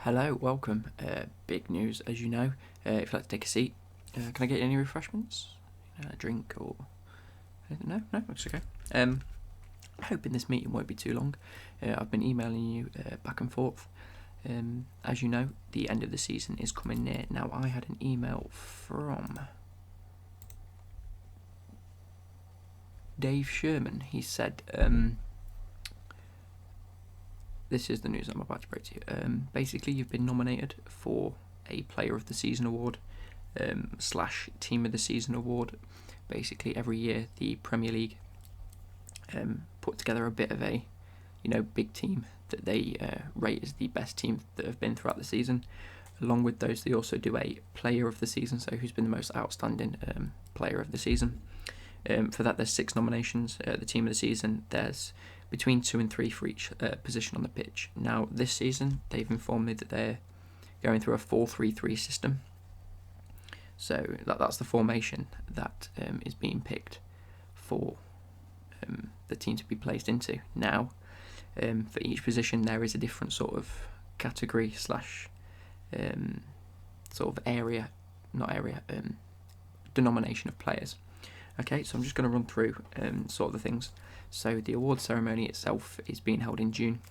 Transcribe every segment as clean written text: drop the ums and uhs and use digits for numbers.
Hello, welcome. Big news, as you know. If you'd like to take a seat, can I get any refreshments? A drink or anything? No, that's okay. Hoping this meeting won't be too long. I've been emailing you back and forth. As you know, the end of the season is coming near. Now, I had an email from Dave Sherman. He said, this is the news I'm about to break to you. Basically, you've been nominated for a Player of the Season award / Team of the Season award. Basically, every year the Premier League put together a bit of a big team that they rate as the best team that have been throughout the season. Along with those, they also do a Player of the Season, so who's been the most outstanding Player of the Season. For that, there's 6 nominations. The Team of the Season, there's between 2 and 3 for each position on the pitch. Now, this season, they've informed me that they're going through a 4-3-3 system. So that's the formation that is being picked for the team to be placed into. Now, for each position, there is a different sort of category / sort of denomination of players. Okay, so I'm just going to run through sort of the things. So the award ceremony itself is being held in June.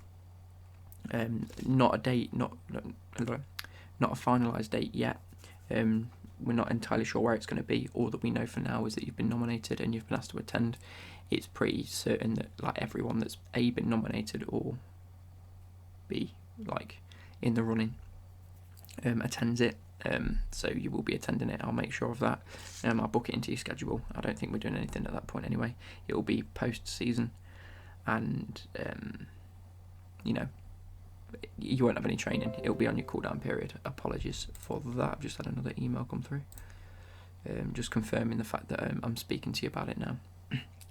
Not a date, not a finalised date yet. We're not entirely sure where it's going to be. All that we know for now is that you've been nominated and you've been asked to attend. It's pretty certain that everyone that's A, been nominated, or B, in the running attends it. So you will be attending it. I'll make sure of that. I'll book it into your schedule. I don't think we're doing anything at that point anyway. It will be post-season, and you won't have any training. It'll be on your cool-down period. Apologies for that. I've just had another email come through, just confirming the fact that I'm speaking to you about it now.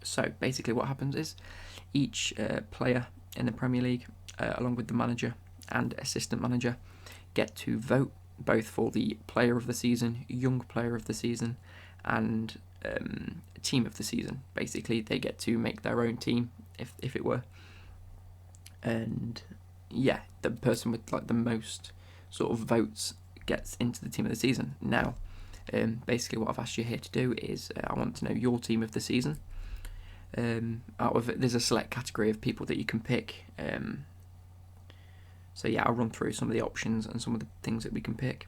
So basically, what happens is each player in the Premier League, along with the manager and assistant manager, get to vote both for the Player of the Season, Young Player of the Season, and Team of the Season. Basically, they get to make their own team, if it were. And yeah, the person with the most sort of votes gets into the Team of the Season. Now, basically what I've asked you here to do is I want to know your Team of the Season. There's a select category of people that you can pick. So yeah, I'll run through some of the options and some of the things that we can pick.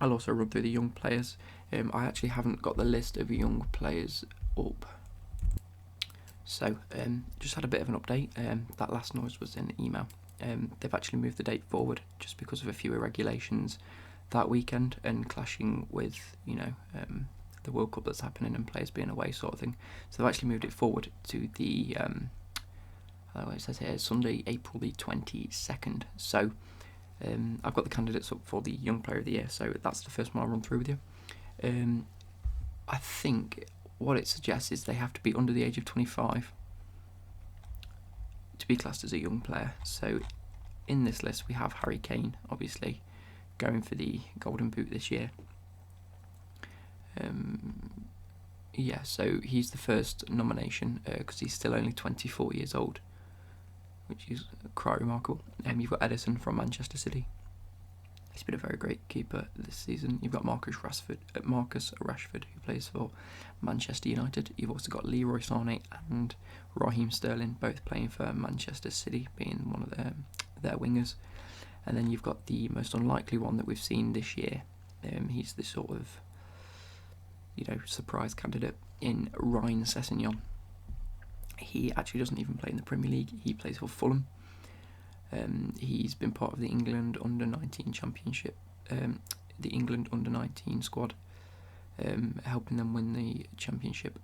I'll also run through the young players. I actually haven't got the list of young players up. So just had a bit of an update. That last noise was an email. They've actually moved the date forward just because of a few irregulations that weekend and clashing with the World Cup that's happening and players being away sort of thing. So they've actually moved it forward to the it says here Sunday, April the 22nd. So I've got the candidates up for the Young Player of the Year, so that's the first one I'll run through with you. I think what it suggests is they have to be under the age of 25 to be classed as a young player. So in this list we have Harry Kane, obviously, going for the Golden Boot this year. So he's the first nomination because he's still only 24 years old, which is quite remarkable. You've got Edison from Manchester City. He's been a very great keeper this season. You've got Marcus Rashford, who plays for Manchester United. You've also got Leroy Sané and Raheem Sterling, both playing for Manchester City, being one of their wingers. And then you've got the most unlikely one that we've seen this year. He's the sort of surprise candidate in Ryan Sessegnon. He actually doesn't even play in the Premier League. He plays for Fulham. He's been part of the England Under-19 Championship, the England Under-19 squad, helping them win the championship.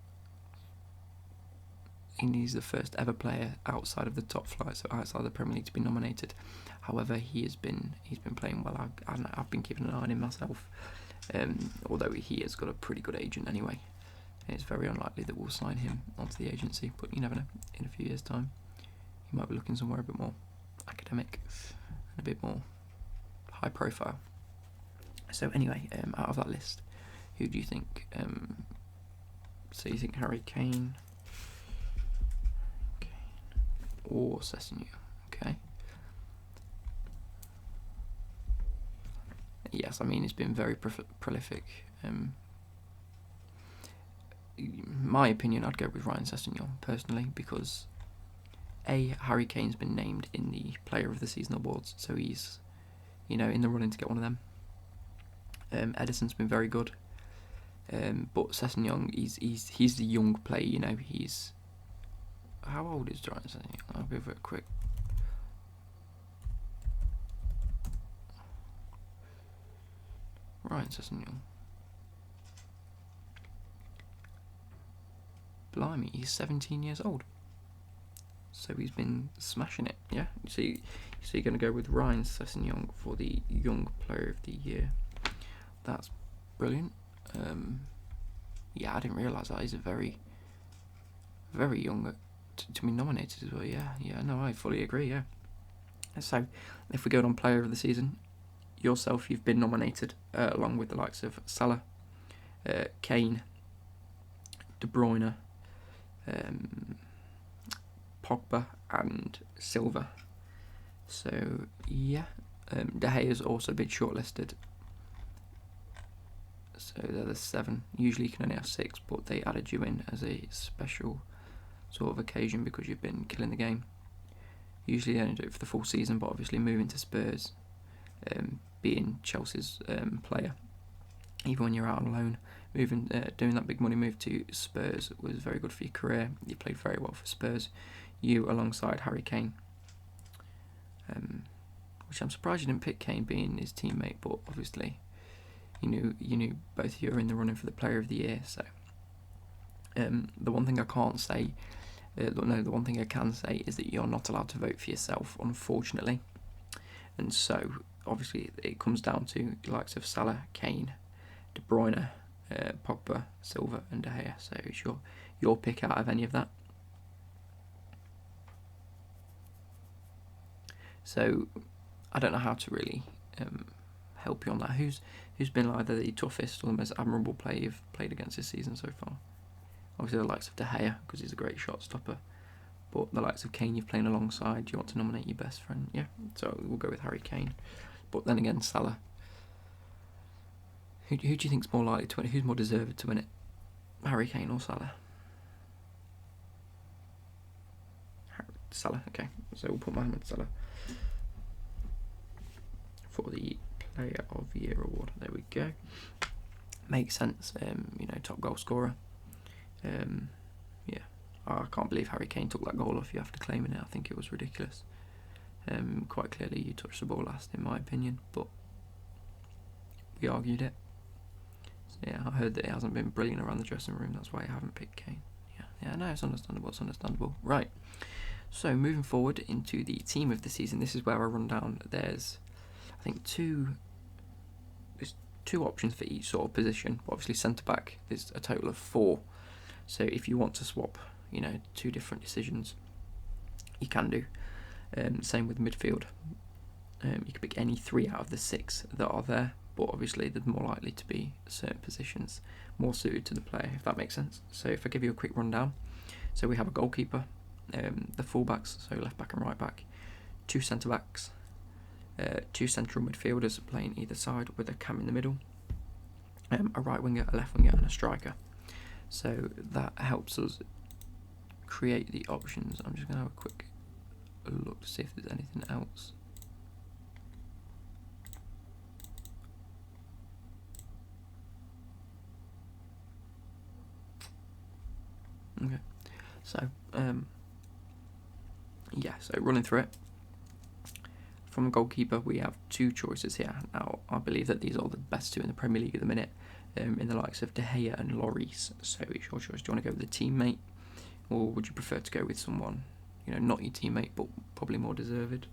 And he's the first ever player outside of the top flight, so outside the Premier League, to be nominated. However, he's been playing well. I've been keeping an eye on him myself, although he has got a pretty good agent anyway. It's very unlikely that we'll sign him onto the agency, but you never know. In a few years' time, he might be looking somewhere a bit more academic and a bit more high profile. So anyway, out of that list, who do you think? So you think Harry Kane or Sessegnon? Okay. yes, I mean, he's been very prolific. My opinion, I'd go with Ryan Sessegnon personally, because Harry Kane's been named in the Player of the Season awards, so he's, in the running to get one of them. Ederson's been very good, but Sessegnon, he's the young player. He's, how old is Ryan Sessegnon? I'll give it a quick. Ryan Sessegnon. Blimey, he's 17 years old. So he's been smashing it, yeah? So you're going to go with Ryan Sessegnon for the Young Player of the Year. That's brilliant. Yeah, I didn't realise that. He's a very, very young to be nominated as well. Yeah, no, I fully agree, yeah. So, if we go on Player of the Season, yourself, you've been nominated, along with the likes of Salah, Kane, De Bruyne, Pogba and Silva. So yeah, De Gea's also been shortlisted. So they're the 7. Usually you can only have 6, but they added you in as a special sort of occasion because you've been killing the game. Usually they only do it for the full season, but obviously moving to Spurs, being Chelsea's player, even when you're out on loan, doing that big money move to Spurs was very good for your career. You played very well for Spurs, you alongside Harry Kane, which I'm surprised you didn't pick Kane being his teammate, but obviously you knew both of you are in the running for the Player of the Year. So the one thing I can't say, the one thing I can say is that you're not allowed to vote for yourself, unfortunately, and so obviously it comes down to the likes of Salah, Kane, De Bruyne, Pogba, Silva and De Gea. So it's your pick out of any of that. So I don't know how to really help you on that. Who's been either the toughest or the most admirable player you've played against this season so far? Obviously the likes of De Gea, because he's a great shot stopper, but the likes of Kane you've played alongside. Do you want to nominate your best friend? Yeah, so we'll go with Harry Kane. But then again, Salah. Who do you think's more likely to win it? Who's more deserved to win it? Harry Kane or Salah? Salah, okay. So we'll put Mohamed Salah for the Player of the Year award. There we go. Makes sense. Top goal scorer. Yeah. I can't believe Harry Kane took that goal off you after claiming it. I think it was ridiculous. Quite clearly you touched the ball last, in my opinion, but we argued it. So yeah, I heard that it hasn't been brilliant around the dressing room. That's why I haven't picked Kane. Yeah, no, it's understandable. Right. So moving forward into the team of the season, this is where I run down. There's, I think, two options for each sort of position. But obviously, centre back, there's a total of 4. So if you want to swap, 2 different decisions, you can do. Same with midfield. You can pick any 3 out of the 6 that are there. But obviously, there's more likely to be certain positions more suited to the player, if that makes sense. So if I give you a quick rundown, so we have a goalkeeper, the fullbacks, so left back and right back, 2 centre backs, 2 central midfielders playing either side with a cam in the middle, a right winger, a left winger, and a striker. So that helps us create the options. I'm just going to have a quick look to see if there's anything else. Okay, so so running through it. From a goalkeeper, we have 2 choices here. Now, I believe that these are the best 2 in the Premier League at the minute, in the likes of De Gea and Lloris. So it's your choice. Do you want to go with a teammate, or would you prefer to go with someone, not your teammate, but probably more deserved,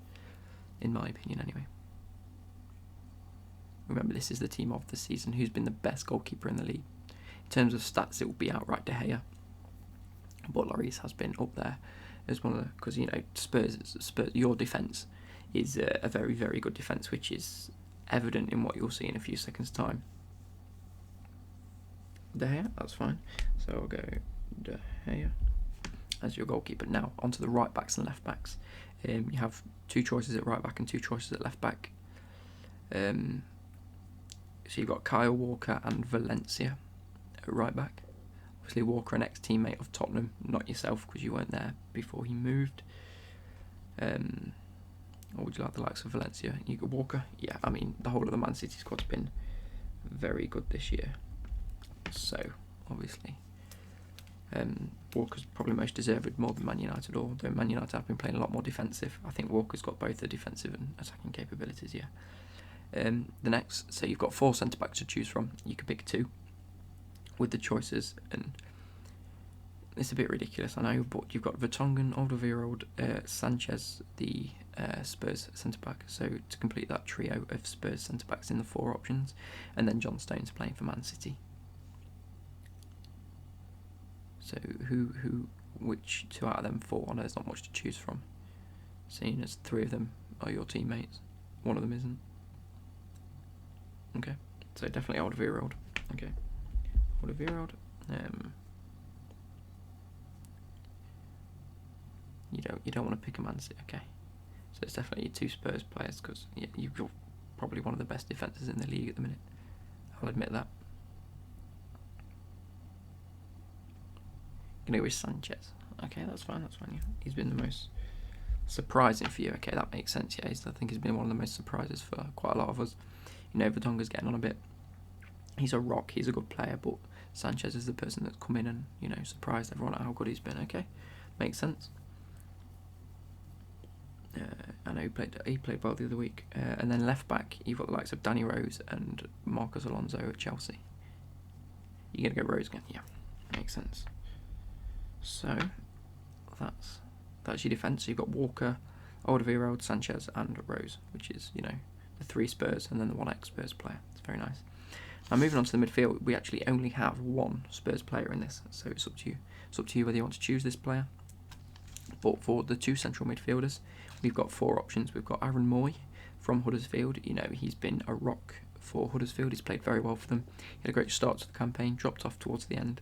in my opinion anyway? Remember, this is the team of the season. Who's been the best goalkeeper in the league? In terms of stats, it will be outright De Gea. But Lloris has been up there as one of the, because Spurs, your defence is a very, very good defence, which is evident in what you'll see in a few seconds' time. De Gea, that's fine. So I'll go De Gea as your goalkeeper. Now onto the right backs and left backs. You have 2 choices at right back and 2 choices at left back. So you've got Kyle Walker and Valencia at right back. Obviously Walker, an ex-teammate of Tottenham, not yourself because you weren't there before he moved. Or would you like the likes of Valencia? You got Walker. Yeah, I mean the whole of the Man City squad's been very good this year. So obviously, Walker's probably most deserved more than Man United, although Man United have been playing a lot more defensive. I think Walker's got both the defensive and attacking capabilities. Yeah. The next, so you've got 4 centre backs to choose from. You could pick 2 with the choices, and it's a bit ridiculous, I know, but you've got Vertonghen, Alderweireld, Sanchez, the Spurs centre back. So to complete that trio of Spurs centre backs in the 4 options, and then John Stones playing for Man City. So which 2 out of them 4? I know there's not much to choose from, seeing as 3 of them are your teammates, 1 of them isn't. Okay, so definitely Alderweireld. Okay, Alderweireld. You don't want to pick a Man City. Okay, so it's definitely 2 Spurs players because you've got probably one of the best defences in the league at the minute. I'll admit that. Gonna go with Sanchez. Okay, that's fine. Yeah. He's been the most surprising for you. Okay, that makes sense. Yeah, I think he's been one of the most surprises for quite a lot of us. Vertonghen's getting on a bit. He's a rock. He's a good player, but Sanchez is the person that's come in and surprised everyone at how good he's been. Okay, makes sense. I know he played well the other week. And then left back, you've got the likes of Danny Rose and Marcos Alonso at Chelsea. You're gonna go Rose again? Yeah, makes sense. So that's your defence. So you've got Walker, Alderweireld, Sanchez, and Rose, which is the 3 Spurs and then the 1 ex-Spurs player. It's very nice. Now moving on to the midfield, we actually only have 1 Spurs player in this, so it's up to you. It's up to you whether you want to choose this player. But for the 2 central midfielders, we've got 4 options. We've got Aaron Moy from Huddersfield. He's been a rock for Huddersfield. He's played very well for them. He had a great start to the campaign, dropped off towards the end,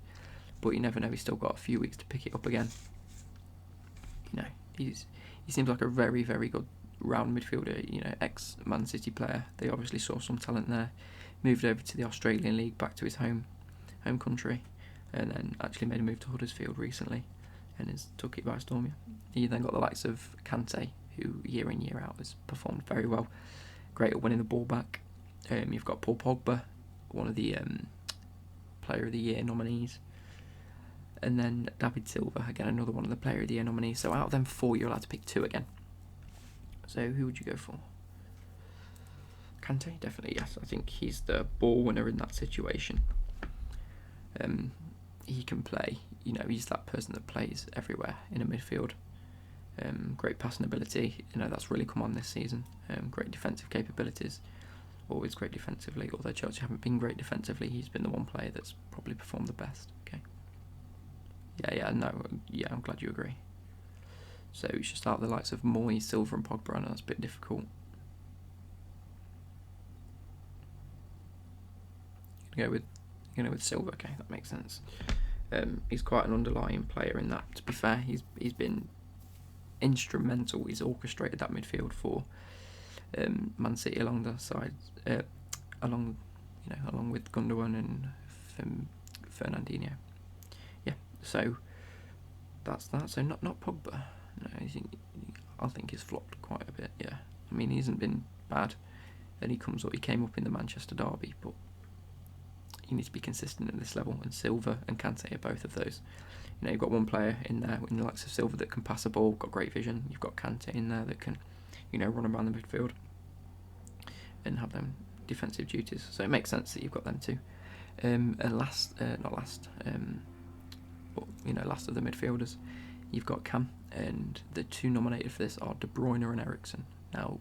but you never know. He's still got a few weeks to pick it up again. He seems like a very, very good round midfielder. Ex-Man City player. They obviously saw some talent there. Moved over to the Australian League, back to his home country, and then actually made a move to Huddersfield recently, and has took it by storm. You then got the likes of Kante, who year in year out has performed very well, great at winning the ball back. You've got Paul Pogba, one of the Player of the Year nominees, and then David Silva, again another one of the Player of the Year nominees. So out of them 4, you're allowed to pick 2 again. So who would you go for? Kante, definitely, yes. I think he's the ball winner in that situation. He can play. He's that person that plays everywhere in a midfield. Great passing ability. That's really come on this season. Great defensive capabilities. Always great defensively. Although Chelsea haven't been great defensively, he's been the one player that's probably performed the best. Okay. I'm glad you agree. So we should start with the likes of Moy, Silva, and Pogba. I know that's a bit difficult. Go with Silva. Okay, that makes sense. He's quite an underlying player in that. To be fair, he's been instrumental. He's orchestrated that midfield for Man City along the sides, along with Gundogan and Fernandinho. Yeah, so that's that. So not Pogba. No, I think he's flopped quite a bit. Yeah, I mean he hasn't been bad. Then he came up in the Manchester derby, but you need to be consistent at this level, and Silva and Kante are both of those. You've got one player in there in the likes of Silva that can pass a ball, got great vision. You've got Kante in there that can, run around the midfield and have them defensive duties. So it makes sense that you've got them too. And last of the midfielders, you've got Cam, and the 2 nominated for this are De Bruyne and Eriksen. Now,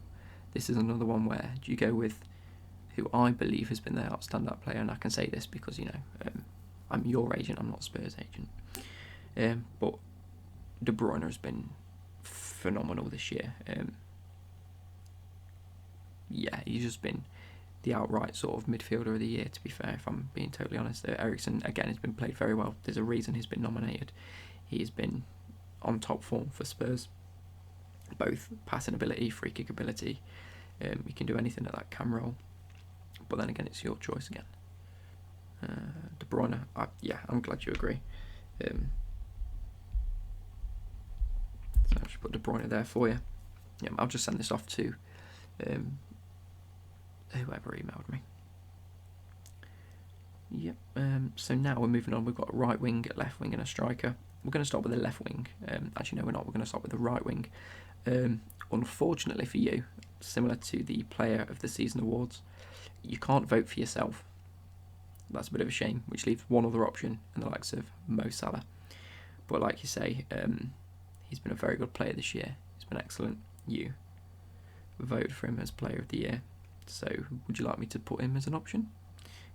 this is another one where do you go with who I believe has been their standout player, and I can say this because I'm your agent, I'm not Spurs agent. But De Bruyne has been phenomenal this year. He's just been the outright sort of midfielder of the year, to be fair, if I'm being totally honest. Eriksen, again, has been played very well. There's a reason he's been nominated. He's been on top form for Spurs, both passing ability, free kick ability. He can do anything at that cam role. But then again, it's your choice again. De Bruyne, I'm glad you agree. So I'll just put De Bruyne there for you. Yeah, I'll just send this off to whoever emailed me. Yep. So now we're moving on. We've got a right wing, a left wing, and a striker. We're going to start with the left wing. Actually, no, we're not. We're going to start with the right wing. Unfortunately for you, similar to the Player of the Season awards, you can't vote for yourself. That's a bit of a shame, which leaves one other option in the likes of Mo Salah. But like you say, he's been a very good player this year. He's been excellent. You voted for him as Player of the Year. So would you like me to put him as an option?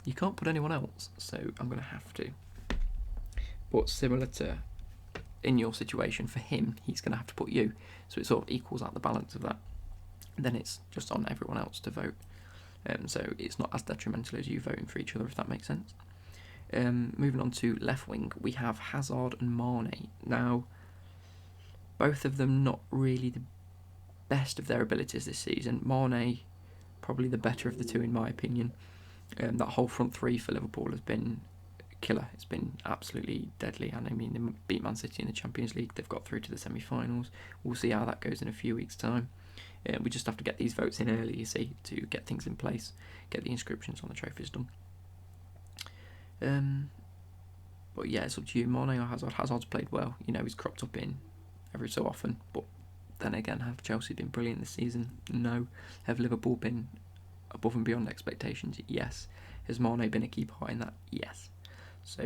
You can't put anyone else, so I'm going to have to. But similar to in your situation, for him, he's going to have to put you. So it sort of equals out the balance of that. And then it's just on everyone else to vote. So it's not as detrimental as you voting for each other, if that makes sense. Moving on to left wing, we have Hazard and Mane. Now, both of them not really the best of their abilities this season. Mane, probably the better of the two in my opinion. That whole front three for Liverpool has been killer. It's been absolutely deadly. And I mean, they beat Man City in the Champions League. They've got through to the semi-finals. We'll see how that goes in a few weeks' time. We just have to get these votes in early, you see, to get things in place, get the inscriptions on the trophies done. But yeah, it's up to you, Mane or Hazard. Hazard's played well. You know, he's cropped up in every so often. But then again, have Chelsea been brilliant this season? No. Have Liverpool been above and beyond expectations? Yes. Has Mane been a key part in that? Yes. So,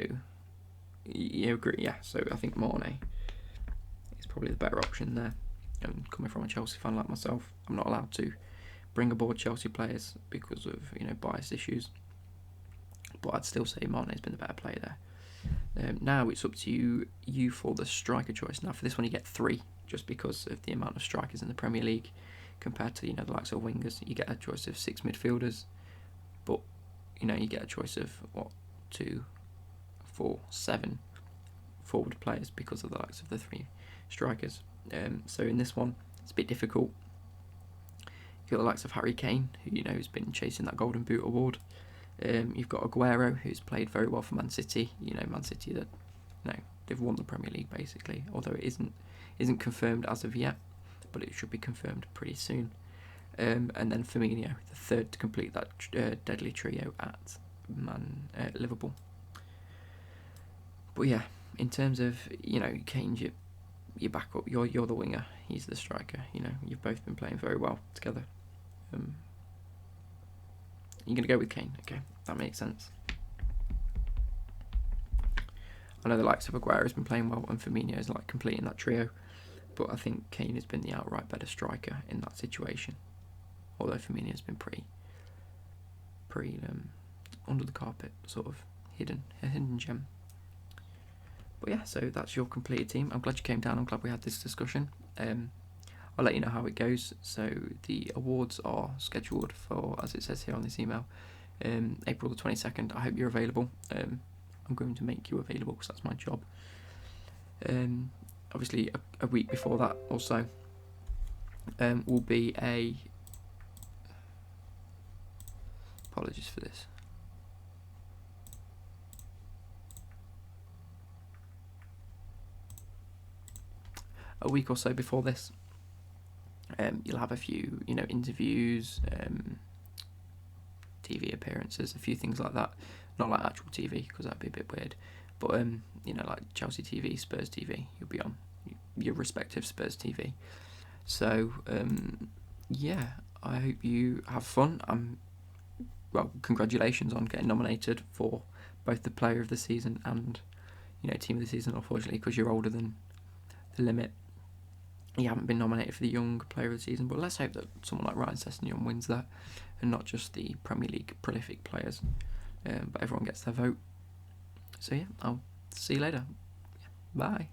you agree? Yeah. So I think Mane is probably the better option there. And coming from a Chelsea fan like myself, I'm not allowed to bring aboard Chelsea players because of, you know, bias issues. But I'd still say Mane's been the better player there. Now it's up to you for the striker choice. Now for this one you get 3, just because of the amount of strikers in the Premier League compared to, you know, the likes of wingers. You get a choice of 6 midfielders, but you know, you get a choice of 2, 4, 7 forward players because of the likes of the 3 strikers. So in this one, it's a bit difficult. You've got the likes of Harry Kane, who, you know, has been chasing that Golden Boot award. You've got Aguero, who's played very well for Man City. You know, Man City that, you know, they've won the Premier League basically, although it isn't confirmed as of yet, but it should be confirmed pretty soon. And then Firmino, the third to complete that deadly trio at Liverpool. But yeah, in terms of, you know, Kane's your backup, you're the winger, he's the striker. You know, you've both been playing very well together. You're going to go with Kane, okay, that makes sense. I know the likes of Aguero has been playing well and Firmino is like completing that trio, but I think Kane has been the outright better striker in that situation, although Firmino has been pretty under the carpet, sort of a hidden gem. But yeah, so that's your completed team. I'm glad you came down. I'm glad we had this discussion. I'll let you know how it goes. So the awards are scheduled for, as it says here on this email, April the 22nd. I hope you're available. I'm going to make you available because that's my job. Obviously, a week before that or so will be a... Apologies for this. A week or so before this, you'll have a few, you know, interviews, TV appearances, a few things like that. Not like actual TV, because that'd be a bit weird. But, you know, like Chelsea TV, Spurs TV, you'll be on your respective Spurs TV. So, yeah, I hope you have fun. Well, congratulations on getting nominated for both the Player of the Season and, you know, Team of the Season, unfortunately, because you're older than the limit. You haven't been nominated for the Young Player of the Season, but let's hope that someone like Ryan Sessegnon wins that, and not just the Premier League prolific players. But everyone gets their vote. So yeah, I'll see you later. Bye.